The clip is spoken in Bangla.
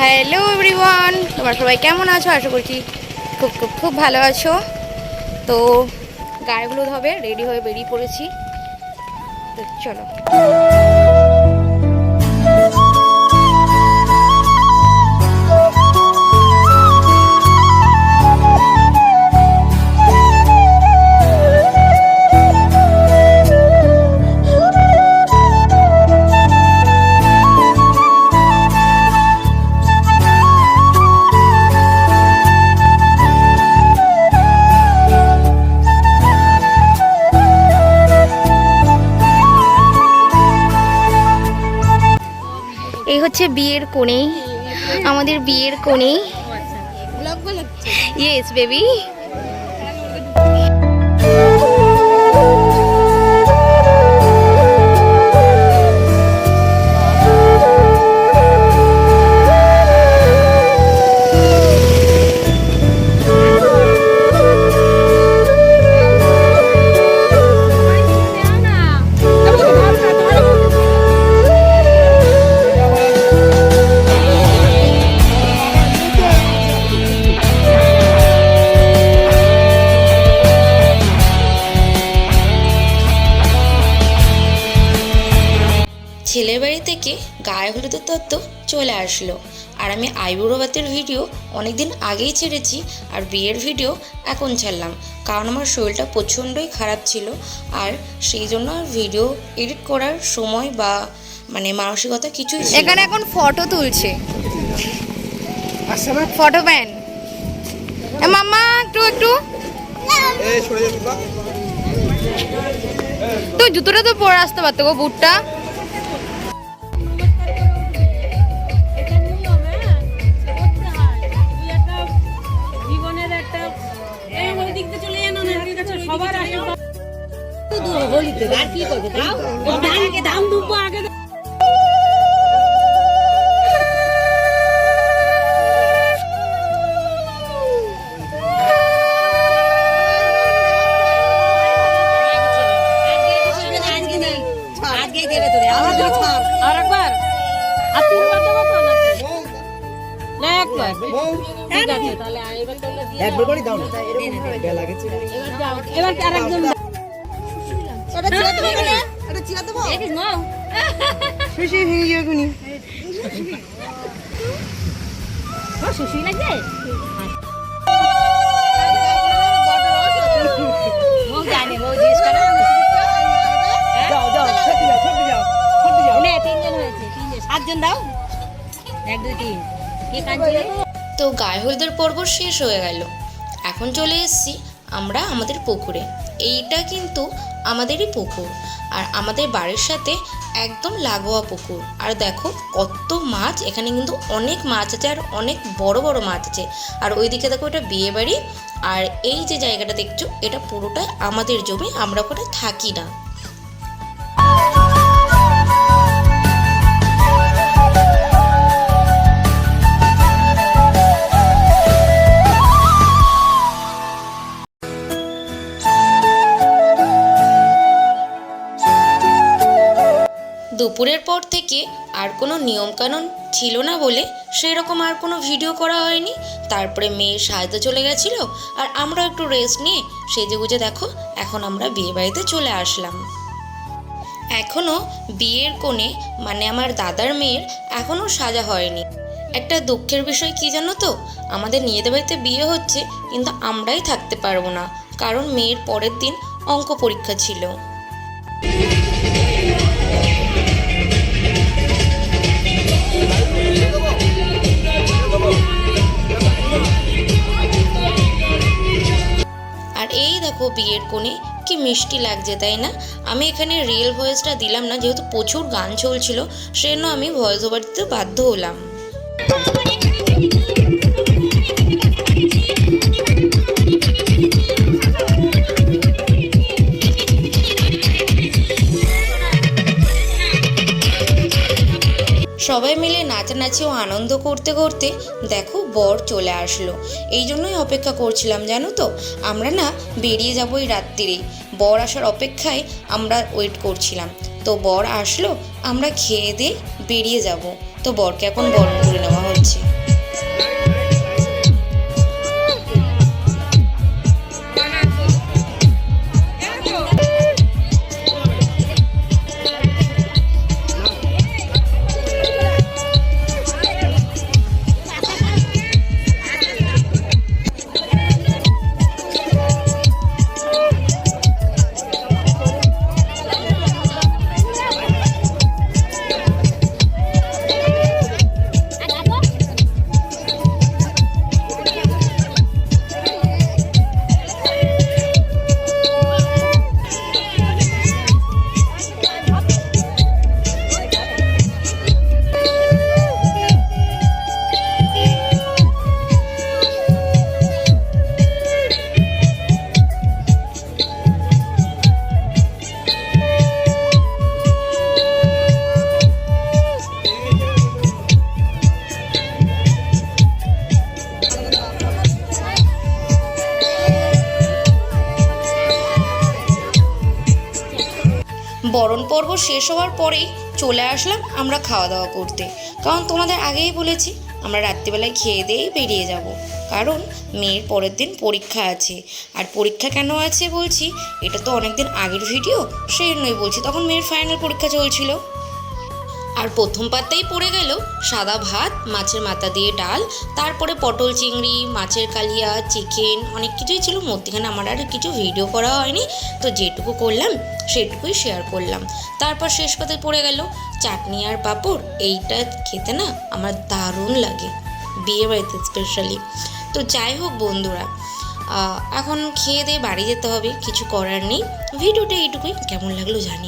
হ্যালো এভরিওয়ান, তোমরা সবাই কেমন আছো? আশা করছি খুব খুব খুব ভালো আছো। তো গায়ে হলুদ হবে, রেডি হয়ে বেরিয়ে পড়েছি। তো চলো। এই হচ্ছে বিয়ের কোণে, আমাদের বিয়ের কোণে। Yes baby. ছেলের বাড়ি থেকে গায়ে হলুদের তত্ত্ব চলে আসলো, আর আমি আইবুড়ো ভাতের ভিডিও অনেকদিন আগেই ছেড়েছি, আর বিয়ের ভিডিও এখন ছাড়লাম, কারণ আমার শরীরটা প্রচণ্ডই খারাপ ছিল, আর সেই জন্য আর ভিডিও এডিট করার সময় বা মানসিকতা কিছুই ছিল না। এখানে এখন ফটো তুলছে ফটো ম্যান। মাম্মা একটু একটু তো জুতোটা তো পরে আসতে পারতো গো, বুটটা। তো গায়ে হলুদের পর্ব শেষ হয়ে গেল, এখন চলে এসেছি আমরা আমাদের পুকুরে। এইটা কিন্তু আমাদেরই পুকুর, আর আমাদের বাড়ির সাথে একদম লাগোয়া পুকুর। আর দেখো কত মাছ, এখানে কিন্তু অনেক মাছ আছে, আর অনেক বড় বড় মাছ আছে। আর ওইদিকে দেখো এটা বিয়ে বাড়ি, আর এই যে জায়গাটা দেখছো এটা পুরোটা আমাদের জমি, আমরা ওখানে থাকি না। দুপুরের পর থেকে আর কোনো নিয়মকানুন ছিল না বলে সেরকম আর কোনো ভিডিও করা হয়নি। তারপরে মেয়ে সাজতে চলে গেছিলো, আর আমরা একটু রেস্ট নিয়ে সেজেগুজে দেখো এখন আমরা বিয়ে বাড়িতে চলে আসলাম। এখনও বিয়ের কোণে আমার দাদার মেয়ের এখনও সাজা হয়নি। একটা দুঃখের বিষয় কি জানো তো, আমাদের নিজেদের বাড়িতে বিয়ে হচ্ছে, কিন্তু আমরাই থাকতে পারবো না, কারণ মেয়ের পরের দিন অঙ্ক পরীক্ষা ছিল। আর এই দেখো বিয়ের কোণে কি মিষ্টি লাগছে, তাই না? আমি এখানে রিয়েল ভয়েসটা দিলাম না, যেহেতু প্রচুর গান চলছিল, সেজন্য আমি ভয়েস ওভার দিতে বাধ্য হলাম। সবাই মিলে নাচানাচি ও আনন্দ করতে করতে দেখো বর চলে আসলো। এই জন্যই অপেক্ষা করছিলাম, জানো তো, আমরা না বেরিয়ে যাবো এই রাত্রিরেই, বর আসার অপেক্ষায় আমরা ওয়েট করছিলাম। তো বর আসলো, আমরা খেয়ে দিয়ে বেরিয়ে যাব। তো বরকে এখন বরণ করে নেওয়া হলো। আছে। বরণ পর্ব শেষ হওয়ার পরেই চলে আসলাম আমরা খাওয়া দাওয়া করতে, কারণ তোমাদের আগেই বলেছি আমরা রাত্রিবেলায় খেয়ে দিয়েই বেরিয়ে যাব, কারণ মেয়ের পরের দিন পরীক্ষা আছে। আর পরীক্ষা কেন আছে বলছি, এটা তো অনেক দিন আগের ভিডিও, সেই জন্যই বলছি, তখন মেয়ের ফাইনাল পরীক্ষা চলছিল। আর প্রথম পাতাই পড়ে গেল সাদা ভাত, মাছের মাথা দিয়ে ডাল, তারপরে পটল চিংড়ি, মাছের কালিয়া, চিকেন, অনেক কিছুই ছিল। মধ্যখানে আমার আর কিছু ভিডিও করা হয়নি, তো যেটুকু করলাম সেটুকুই শেয়ার করলাম। তারপর শেষ পাতায় পড়ে গেল চাটনি আর পাঁপড়। এইটা খেতে না আমার দারুণ লাগে, বিয়ে বাড়িতে স্পেশালি। তো যাই হোক বন্ধুরা, এখন খেয়ে দিয়ে বাড়ি যেতে হবে, কিছু করার নেই। ভিডিওটা এইটুকুই, কেমন লাগলো জানি।